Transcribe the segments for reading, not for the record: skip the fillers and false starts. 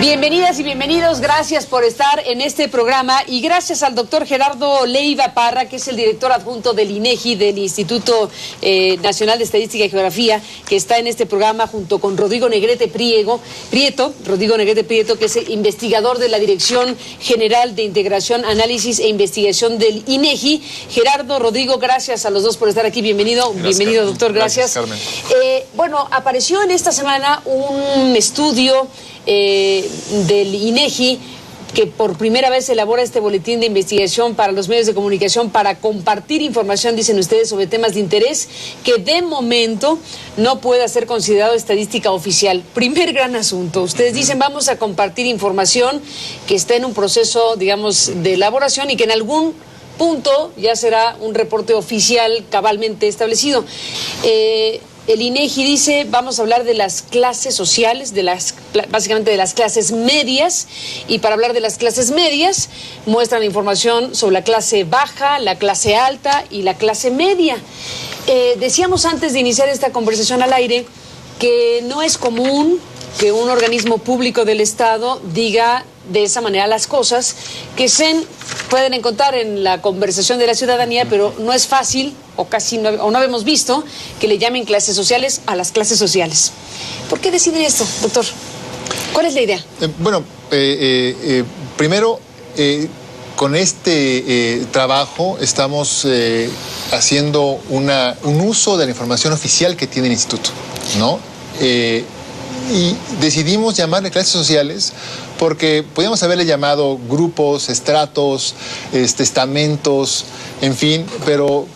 Bienvenidas y bienvenidos, gracias por estar en este programa y gracias al doctor Gerardo Leiva Parra, que es el director adjunto del INEGI, del Instituto Nacional de Estadística y Geografía, que está en este programa junto con Rodrigo Negrete Prieto, que es el investigador de la Dirección General de Integración, Análisis e Investigación del INEGI. Gerardo, Rodrigo, gracias a los dos por estar aquí. Bienvenido, bienvenido doctor, gracias. Carmen. Bueno, apareció en esta semana un estudio del INEGI que por primera vez elabora este boletín de investigación para los medios de comunicación para compartir información, dicen ustedes, sobre temas de interés que de momento no pueda ser considerado estadística oficial. Primer gran asunto. Ustedes dicen vamos a compartir información que está en un proceso, digamos, de elaboración y que en algún punto ya será un reporte oficial cabalmente establecido. El INEGI dice, vamos a hablar de las clases sociales, básicamente de las clases medias, y para hablar de las clases medias muestran información sobre la clase baja, la clase alta y la clase media. Decíamos antes de iniciar esta conversación al aire que no es común que un organismo público del Estado diga de esa manera las cosas, que se pueden encontrar en la conversación de la ciudadanía, pero no es fácil, o casi no habíamos visto, que le llamen clases sociales a las clases sociales. ¿Por qué deciden esto, doctor? ¿Cuál es la idea? Primero, con este trabajo estamos haciendo un uso de la información oficial que tiene el instituto, ¿no? Y decidimos llamarle clases sociales porque podíamos haberle llamado grupos, estratos, estamentos, en fin, pero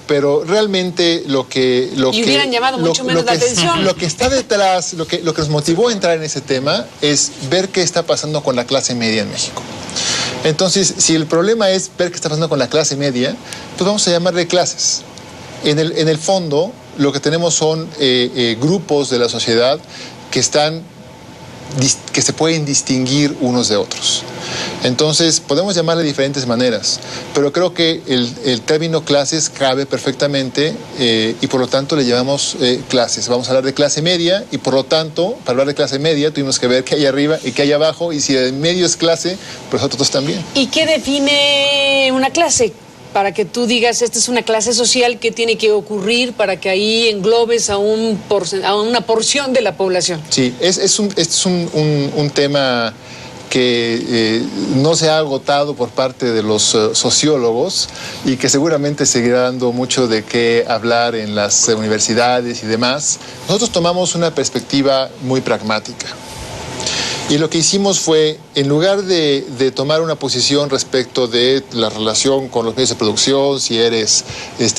realmente lo que hubieran llamado mucho menos la atención. Lo que está detrás, lo que nos motivó a entrar en ese tema es ver qué está pasando con la clase media en México. Entonces, si el problema es ver qué está pasando con la clase media, pues vamos a llamarle clases. En el fondo, lo que tenemos son grupos de la sociedad que se pueden distinguir unos de otros. Entonces, podemos llamarle de diferentes maneras, pero creo que el término clases cabe perfectamente y por lo tanto le llamamos clases. Vamos a hablar de clase media y por lo tanto, para hablar de clase media, tuvimos que ver qué hay arriba y qué hay abajo, y si en medio es clase, pues otros también. ¿Y qué define una clase? Para que tú digas, esta es una clase social, ¿qué tiene que ocurrir para que ahí englobes a una porción de la población? Sí, este es un tema que no se ha agotado por parte de los sociólogos y que seguramente seguirá dando mucho de qué hablar en las universidades y demás. Nosotros tomamos una perspectiva muy pragmática. Y lo que hicimos fue, en lugar de tomar una posición respecto de la relación con los medios de producción, si eres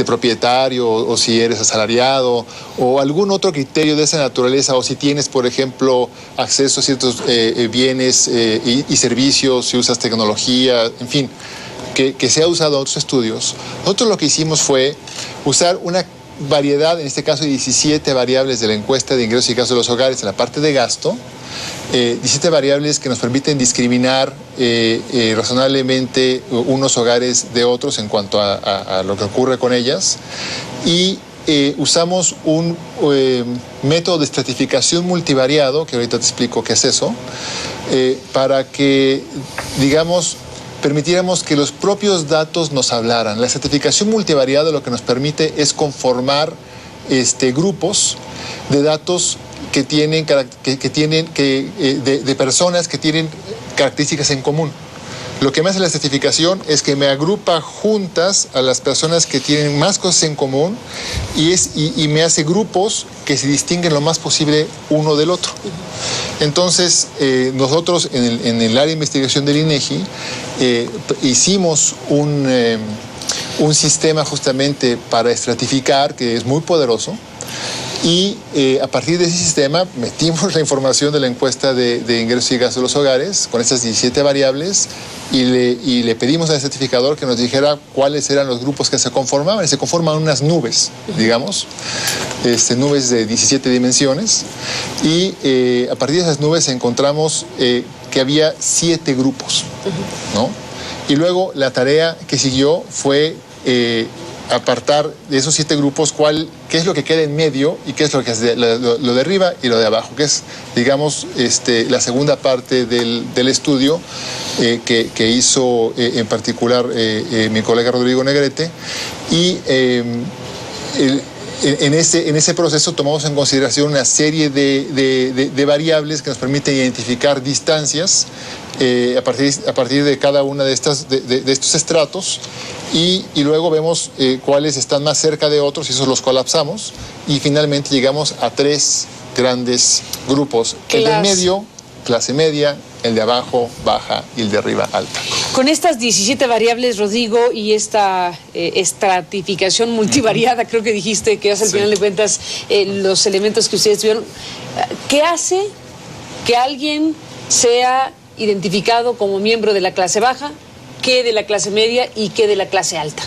propietario o si eres asalariado, o algún otro criterio de esa naturaleza, o si tienes, por ejemplo, acceso a ciertos bienes y servicios, si usas tecnología, en fin, que se ha usado en otros estudios, nosotros lo que hicimos fue usar una variedad, en este caso 17 variables de la encuesta de ingresos y gastos de los hogares en la parte de gasto, 17 variables que nos permiten discriminar razonablemente unos hogares de otros en cuanto a lo que ocurre con ellas, y usamos un método de estratificación multivariado, que ahorita te explico qué es eso, para que, digamos, permitiéramos que los propios datos nos hablaran. La estratificación multivariada lo que nos permite es conformar grupos de datos de personas que tienen características en común. Lo que me hace la estratificación es que me agrupa juntas a las personas que tienen más cosas en común y me hace grupos que se distinguen lo más posible uno del otro. Entonces, nosotros en el área de investigación del INEGI hicimos un sistema justamente para estratificar, que es muy poderoso, y a partir de ese sistema metimos la información de la encuesta de ingresos y gastos de los hogares con esas 17 variables y le pedimos al certificador que nos dijera cuáles eran los grupos que se conformaban. Y se conforman unas nubes, digamos, nubes de 17 dimensiones, y a partir de esas nubes encontramos que había 7 grupos, ¿no? Y luego la tarea que siguió fue apartar de esos 7 grupos qué es lo que queda en medio y qué es lo que es lo de arriba y lo de abajo, que es, digamos, la segunda parte del estudio que hizo en particular mi colega Rodrigo Negrete. Y en ese proceso tomamos en consideración una serie de variables que nos permiten identificar distancias a partir de cada una de estos estratos, y luego vemos cuáles están más cerca de otros y esos los colapsamos, y finalmente llegamos a 3 grandes grupos: el del medio, clase media; el de abajo, baja; y el de arriba, alta. Con estas 17 variables, Rodrigo, y esta estratificación multivariada, creo que dijiste, que hace al final de cuentas los elementos que ustedes tuvieron, ¿qué hace que alguien sea identificado como miembro de la clase baja, qué de la clase media y qué de la clase alta?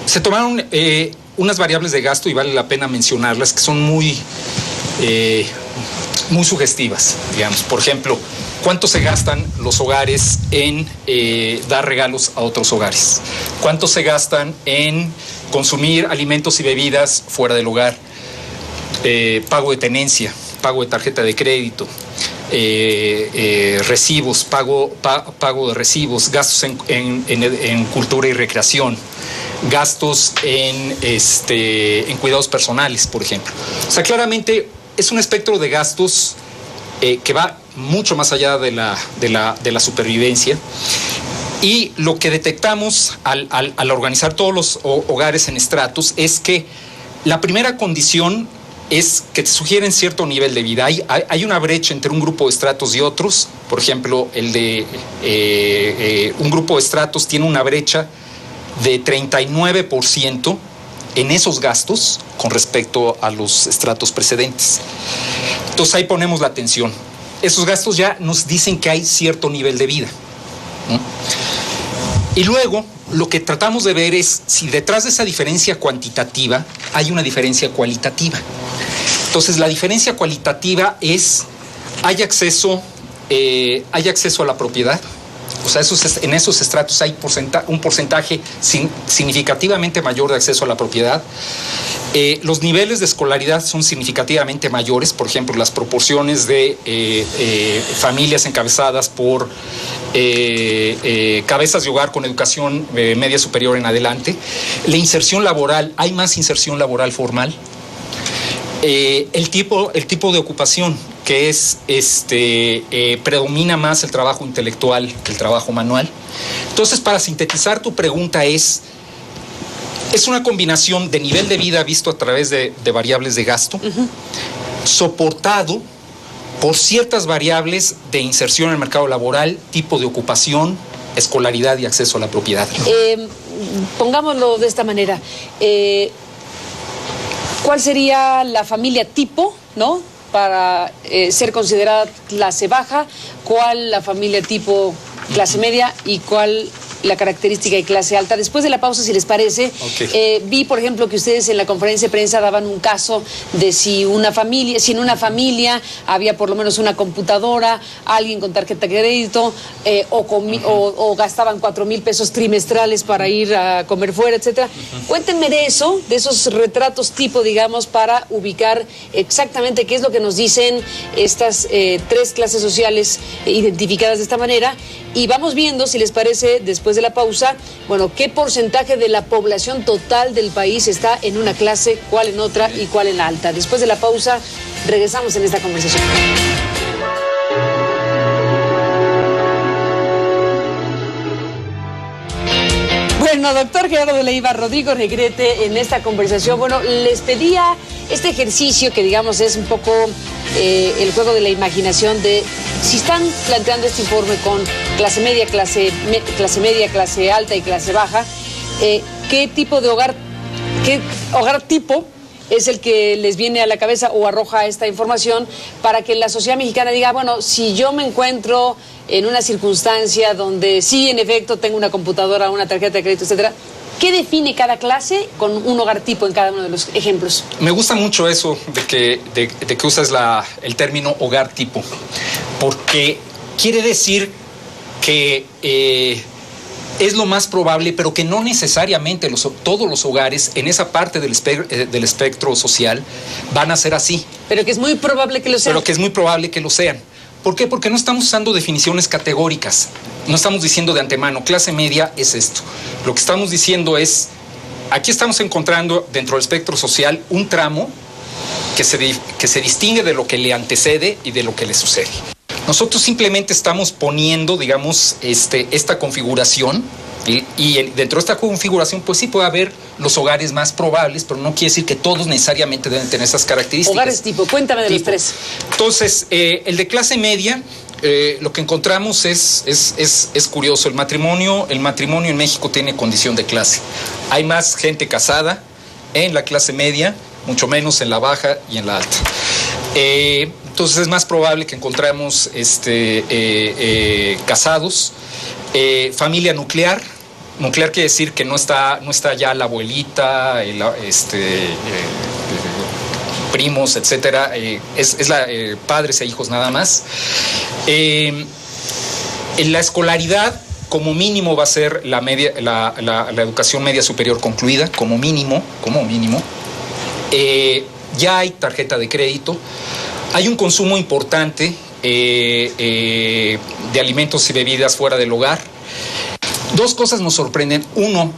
Se tomaron unas variables de gasto, y vale la pena mencionarlas, que son muy sugestivas, digamos. Por ejemplo, ¿cuánto se gastan los hogares en dar regalos a otros hogares? ¿Cuánto se gastan en consumir alimentos y bebidas fuera del hogar? Pago de tenencia, pago de tarjeta de crédito, recibos, pago de recibos, gastos en cultura y recreación, gastos en cuidados personales, por ejemplo. O sea, claramente es un espectro de gastos que va mucho más allá de la supervivencia. Y lo que detectamos al organizar todos los hogares en estratos es que la primera condición es que te sugieren cierto nivel de vida. Hay una brecha entre un grupo de estratos y otros. Por ejemplo, un grupo de estratos tiene una brecha de 39% en esos gastos con respecto a los estratos precedentes. Entonces ahí ponemos la atención. Esos gastos ya nos dicen que hay cierto nivel de vida, ¿no? Y luego lo que tratamos de ver es si detrás de esa diferencia cuantitativa hay una diferencia cualitativa. Entonces la diferencia cualitativa es, ¿hay acceso a la propiedad? O sea, en esos estratos hay un porcentaje significativamente mayor de acceso a la propiedad. Los niveles de escolaridad son significativamente mayores. Por ejemplo, las proporciones de familias encabezadas por cabezas de hogar con educación media superior en adelante. La inserción laboral, hay más inserción laboral formal. El tipo de ocupación, que es predomina más el trabajo intelectual que el trabajo manual. Entonces, para sintetizar tu pregunta, es una combinación de nivel de vida visto a través de variables de gasto, soportado por ciertas variables de inserción en el mercado laboral, tipo de ocupación, escolaridad y acceso a la propiedad. Pongámoslo de esta manera. ¿Cuál sería la familia tipo, ¿no?, para ser considerada clase baja? ¿Cuál la familia tipo clase media? ¿Y cuál la característica de clase alta? Después de la pausa, si les parece, vi, por ejemplo, que ustedes en la conferencia de prensa daban un caso de si en una familia había por lo menos una computadora, alguien con tarjeta de crédito, o gastaban 4,000 pesos trimestrales para ir a comer fuera, etcétera. Cuéntenme de eso, de esos retratos tipo, digamos, para ubicar exactamente qué es lo que nos dicen estas 3 clases sociales identificadas de esta manera, y vamos viendo, si les parece, después de la pausa, bueno, qué porcentaje de la población total del país está en una clase, cuál en otra y cuál en la alta. Después de la pausa, regresamos en esta conversación. Bueno, doctor Gerardo de Leiva, Rodrigo Negrete, en esta conversación, bueno, les pedía este ejercicio que, digamos, es un poco el juego de la imaginación de si están planteando este informe con clase media, clase media, clase alta y clase baja, ¿qué tipo de hogar, qué hogar tipo es el que les viene a la cabeza o arroja esta información para que la sociedad mexicana diga, bueno, si yo me encuentro en una circunstancia donde sí, en efecto, tengo una computadora, una tarjeta de crédito, etcétera, ¿qué define cada clase con un hogar tipo en cada uno de los ejemplos? Me gusta mucho eso de que usas el término hogar tipo, porque quiere decir que es lo más probable, pero que no necesariamente todos los hogares en esa parte del espectro social van a ser así. Pero que es muy probable que lo sean. Pero que es muy probable que lo sean. ¿Por qué? Porque no estamos usando definiciones categóricas. No estamos diciendo de antemano, clase media es esto. Lo que estamos diciendo es, aquí estamos encontrando dentro del espectro social un tramo que se distingue de lo que le antecede y de lo que le sucede. Nosotros simplemente estamos poniendo, digamos, esta configuración y dentro de esta configuración, pues sí puede haber los hogares más probables, pero no quiere decir que todos necesariamente deben tener esas características. Hogares tipo, cuéntame de los tres. Entonces, el de clase media, lo que encontramos es curioso. El matrimonio en México tiene condición de clase. Hay más gente casada en la clase media, mucho menos en la baja y en la alta. Entonces es más probable que encontremos casados, familia nuclear. Nuclear quiere decir que no está ya la abuelita, primos, etcétera. Padres e hijos nada más. En la escolaridad, como mínimo va a ser la educación media superior concluida, como mínimo. Ya hay tarjeta de crédito. Hay un consumo importante de alimentos y bebidas fuera del hogar. Dos cosas nos sorprenden. Uno,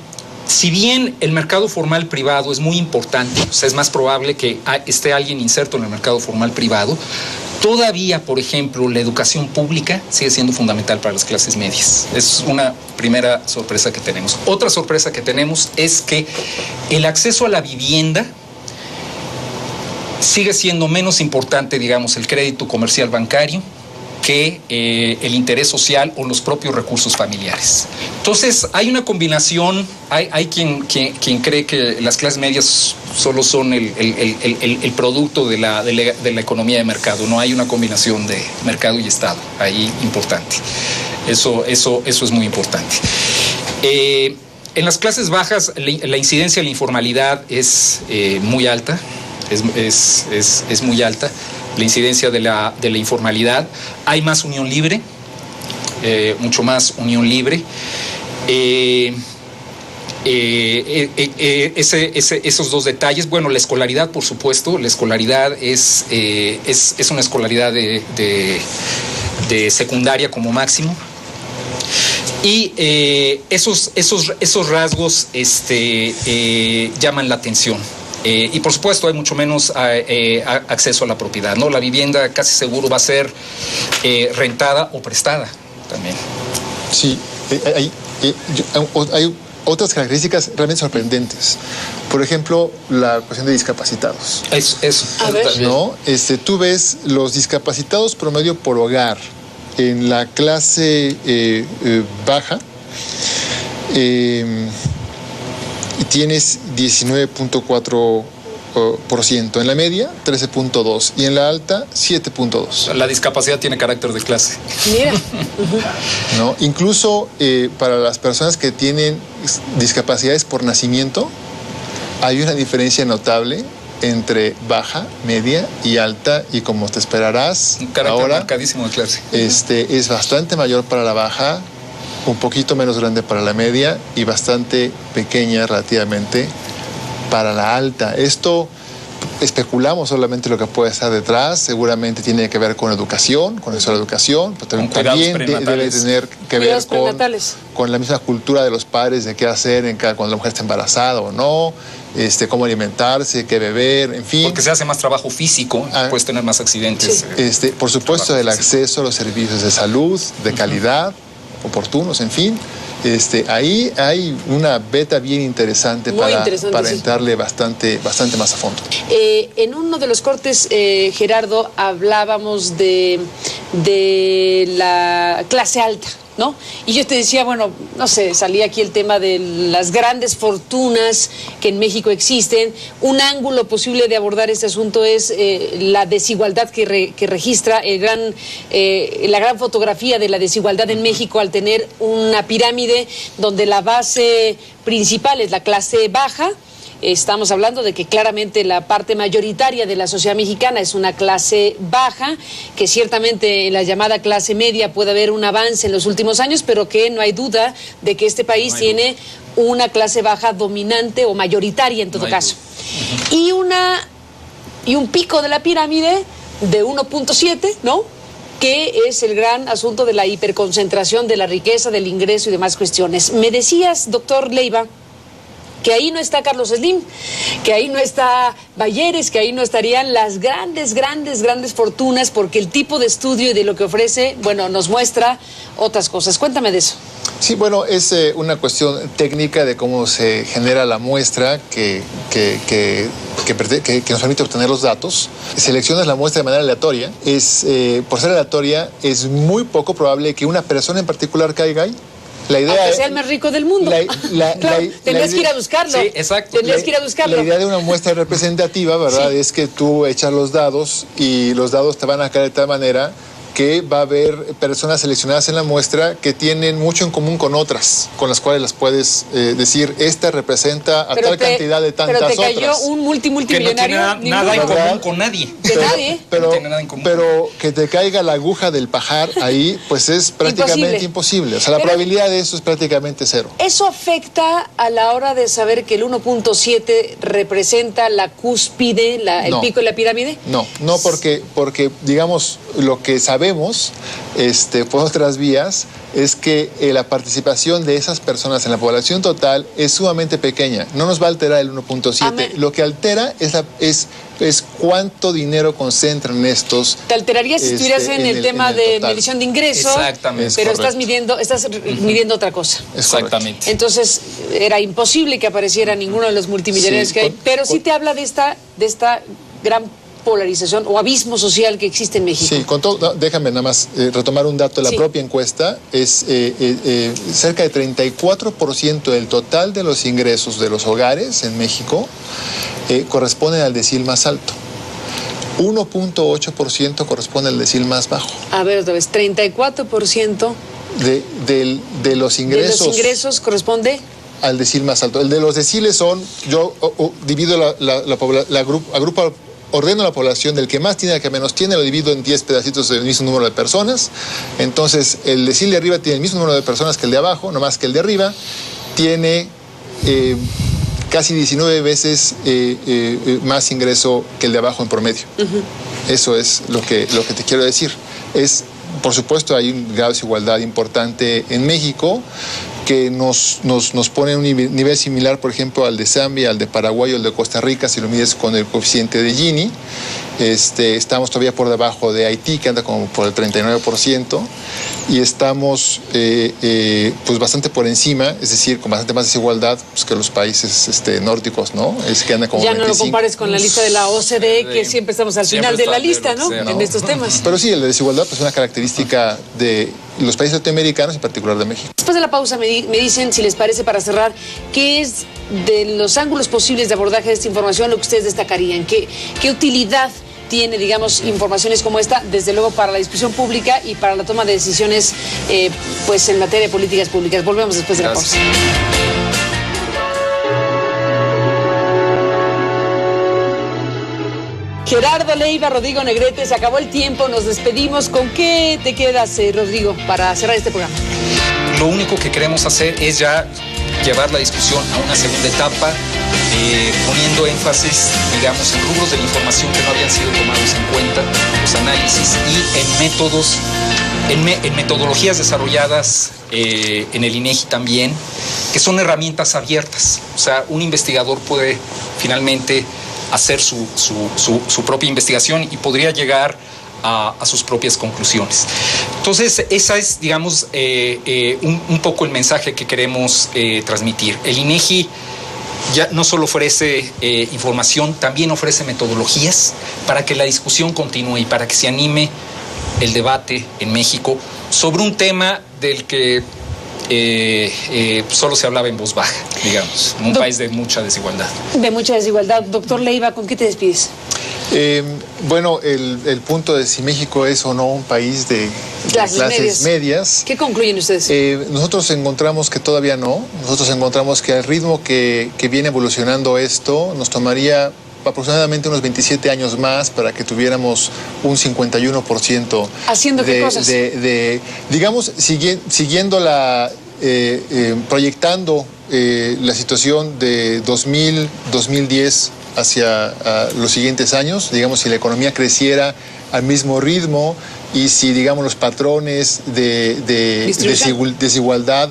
si bien el mercado formal privado es muy importante, o sea, es más probable que esté alguien inserto en el mercado formal privado, todavía, por ejemplo, la educación pública sigue siendo fundamental para las clases medias. Es una primera sorpresa que tenemos. Otra sorpresa que tenemos es que el acceso a la vivienda sigue siendo menos importante, digamos, el crédito comercial bancario que el interés social o los propios recursos familiares. Entonces, hay una combinación, hay quien cree que las clases medias solo son el producto de la economía de mercado. No hay una combinación de mercado y Estado, ahí importante. Eso es muy importante. En las clases bajas, la incidencia de la informalidad es muy alta. Es muy alta la incidencia de la informalidad. Hay más unión libre, mucho más unión libre. Esos dos detalles. Bueno, la escolaridad, por supuesto. La escolaridad es una escolaridad de secundaria como máximo. Y esos rasgos llaman la atención. Y por supuesto hay mucho menos acceso a la propiedad, ¿no? La vivienda casi seguro va a ser rentada o prestada también. Sí, hay otras características realmente sorprendentes. Por ejemplo, la cuestión de discapacitados. Eso. A ver. ¿No? Tú ves los discapacitados promedio por hogar en la clase baja. Tienes 19.4%, en la media 13.2% y en la alta 7.2%. La discapacidad tiene carácter de clase. Mira. ¿No? Incluso para las personas que tienen discapacidades por nacimiento, hay una diferencia notable entre baja, media y alta, y como te esperarás, un carácter ahora marcadísimo de clase. Es bastante mayor para la baja, un poquito menos grande para la media y bastante pequeña relativamente para la alta. Esto especulamos solamente lo que puede estar detrás. Seguramente tiene que ver con educación, con eso de la educación, pero también debe tener que ver con la misma cultura de los padres de qué hacer cuando la mujer está embarazada o no, cómo alimentarse, qué beber, en fin. Porque se hace más trabajo físico, puedes tener más accidentes. Sí. Por supuesto, el acceso a los servicios de salud, de calidad, oportunos, en fin. Ahí hay una beta bien interesante para entrarle bastante más a fondo. En uno de los cortes, Gerardo, hablábamos de la clase alta, ¿no? Y yo te decía, bueno, no sé, salía aquí el tema de las grandes fortunas que en México existen. Un ángulo posible de abordar este asunto es la desigualdad que registra la gran fotografía de la desigualdad en México al tener una pirámide donde la base principal es la clase baja Estamos hablando de que claramente la parte mayoritaria de la sociedad mexicana es una clase baja, que ciertamente en la llamada clase media puede haber un avance en los últimos años, pero que no hay duda de que este país tiene una clase baja dominante o mayoritaria en todo caso. Y un pico de la pirámide de 1.7, ¿no? Que es el gran asunto de la hiperconcentración de la riqueza, del ingreso y demás cuestiones. Me decías, doctor Leiva, que ahí no está Carlos Slim, que ahí no está Bayeres, que ahí no estarían las grandes fortunas, porque el tipo de estudio y de lo que ofrece, bueno, nos muestra otras cosas. Cuéntame de eso. Sí, bueno, es una cuestión técnica de cómo se genera la muestra que nos permite obtener los datos. Seleccionas la muestra de manera aleatoria. Por ser aleatoria, es muy poco probable que una persona en particular caiga ahí. La idea aunque sea el más rico del mundo. Claro, tendrías que ir a buscarlo. Sí, exacto. Tendrías que ir a buscarlo. La idea de una muestra representativa, ¿verdad? Sí. Es que tú echas los dados y los dados te van a caer de tal manera que va a haber personas seleccionadas en la muestra que tienen mucho en común con otras, con las cuales las puedes decir, esta representa a tal cantidad de tantas otras. Pero te cayó un multimillonario. Que no tiene nada en común con nadie. Pero que te caiga la aguja del pajar ahí, pues es prácticamente imposible. O sea, la probabilidad de eso es prácticamente cero. ¿Eso afecta a la hora de saber que el 1.7 representa la cúspide, el pico de la pirámide? No, porque digamos, lo que sabemos por otras vías es que la participación de esas personas en la población total es sumamente pequeña. No nos va a alterar el 1.7. Lo que altera es cuánto dinero concentran estos. Te alteraría si estuvieras en el tema de medición de ingreso. Exactamente. Pero estás midiendo otra cosa. Exactamente. Entonces era imposible que apareciera ninguno de los multimillonarios que hay. Pero sí te habla de esta gran polarización o abismo social que existe en México. Sí, déjame nada más retomar un dato de la propia encuesta. Es cerca de 34% del total de los ingresos de los hogares en México corresponden al decil más alto. 1.8% corresponde al decil más bajo. A ver, otra vez, 34% de los ingresos. ¿De los ingresos corresponde? Al decil más alto. El de los deciles son, yo divido agrupo, ordeno la población del que más tiene al que menos tiene, lo divido en 10 pedacitos del mismo número de personas. Entonces, el decil de arriba tiene el mismo número de personas que el de abajo, no más que el de arriba tiene casi 19 veces más ingreso que el de abajo en promedio. Eso es lo que te quiero decir. Por supuesto, hay un grado de desigualdad importante en México que nos pone en un nivel similar, por ejemplo, al de Zambia, al de Paraguay o al de Costa Rica, si lo mides con el coeficiente de Gini. Estamos todavía por debajo de Haití, que anda como por el 39%, y estamos pues bastante por encima, es decir, con bastante más desigualdad pues, que los países nórdicos, ¿no? Es que anda como ya 25. No lo compares con la lista de la OCDE, que siempre estamos al final de la lista, ¿no? En estos temas. Pero sí, la desigualdad pues, es una característica de los países latinoamericanos, en particular de México. Después de la pausa me dicen, si les parece, para cerrar, ¿qué es de los ángulos posibles de abordaje de esta información lo que ustedes destacarían? ¿Qué utilidad tiene, digamos, informaciones como esta, desde luego para la discusión pública y para la toma de decisiones pues en materia de políticas públicas? Volvemos después de la pausa. Gerardo Leiva, Rodrigo Negrete, se acabó el tiempo, nos despedimos. ¿Con qué te quedas, Rodrigo, para cerrar este programa? Lo único que queremos hacer es ya llevar la discusión a una segunda etapa, poniendo énfasis, digamos, en rubros de la información que no habían sido tomados en cuenta, los análisis y en métodos, en metodologías desarrolladas en el INEGI también, que son herramientas abiertas. O sea, un investigador puede finalmente hacer su propia investigación y podría llegar a sus propias conclusiones. Entonces, esa es, digamos, un poco el mensaje que queremos transmitir. El INEGI ya no solo ofrece información, también ofrece metodologías para que la discusión continúe y para que se anime el debate en México sobre un tema del que solo se hablaba en voz baja, digamos, en un país de mucha desigualdad. De mucha desigualdad. Doctor Leiva, ¿con qué te despides? Bueno, el punto de si México es o no un país de clases medias. ¿Qué concluyen ustedes? Nosotros encontramos que todavía no. Nosotros encontramos que al ritmo que viene evolucionando esto, nos tomaría aproximadamente unos 27 años más para que tuviéramos un 51%. ¿Haciendo qué cosas? Digamos, siguiendo proyectando la situación de 2010 hacia los siguientes años, digamos, si la economía creciera al mismo ritmo y si, digamos, los patrones de desigualdad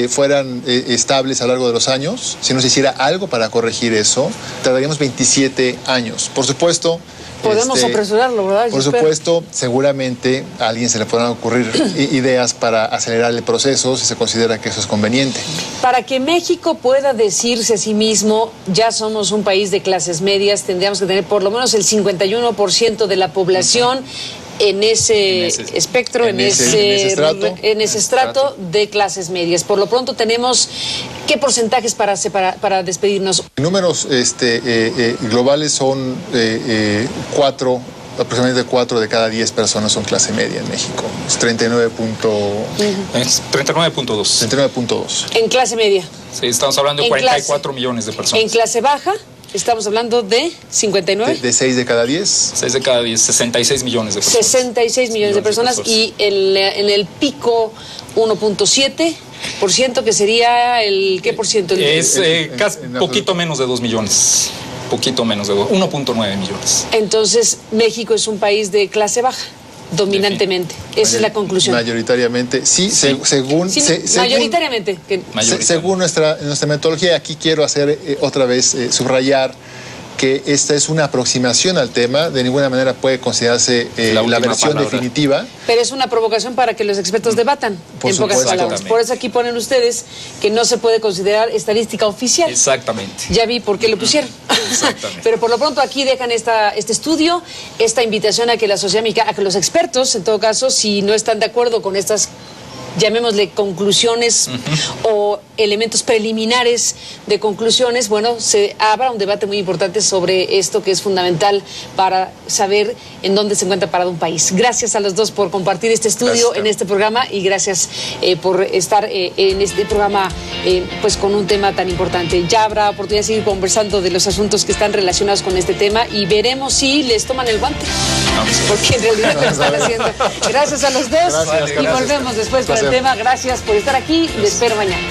fueran estables a lo largo de los años, si no se hiciera algo para corregir eso, tardaríamos 27 años. Por supuesto, podemos apresurarlo, ¿verdad? Por supuesto, seguramente a alguien se le podrán ocurrir ideas para acelerar el proceso si se considera que eso es conveniente. Para que México pueda decirse a sí mismo, ya somos un país de clases medias, tendríamos que tener por lo menos el 51% de la población en ese espectro, en ese estrato de clases medias. Por lo pronto tenemos, ¿qué porcentajes para despedirnos? Números globales son aproximadamente 4 de cada 10 personas son clase media en México. Es 39.2. En clase media. Sí, estamos hablando de 44 millones de personas. En clase baja estamos hablando de 59. De 6 de cada 10. 6 de cada 10, 66 millones de personas. 66 millones de personas y en el pico 1.7%, que sería el ¿qué por ciento? Es casi poquito menos de 2 millones. Poquito menos de 1.9 millones. Entonces, México es un país de clase baja, dominantemente. Esa es la conclusión. Mayoritariamente, sí. Mayoritariamente. Según nuestra metodología, aquí quiero hacer otra vez subrayar que esta es una aproximación al tema, de ninguna manera puede considerarse la versión definitiva. Pero es una provocación para que los expertos debatan, en pocas palabras. Por eso aquí ponen ustedes que no se puede considerar estadística oficial. Exactamente. Ya vi por qué lo pusieron. Exactamente. Pero por lo pronto aquí dejan este estudio, esta invitación a que la sociedad mexicana, a que los expertos, en todo caso, si no están de acuerdo con estas, llamémosle conclusiones o elementos preliminares de conclusiones, bueno, se abra un debate muy importante sobre esto que es fundamental para saber en dónde se encuentra parado un país. Gracias a los dos por compartir este estudio en este programa y gracias por estar en este programa pues con un tema tan importante. Ya habrá oportunidad de seguir conversando de los asuntos que están relacionados con este tema y veremos si les toman el guante, porque en realidad lo están haciendo. Gracias a los dos y volvemos después con el tema. Gracias por estar aquí. Les espero mañana.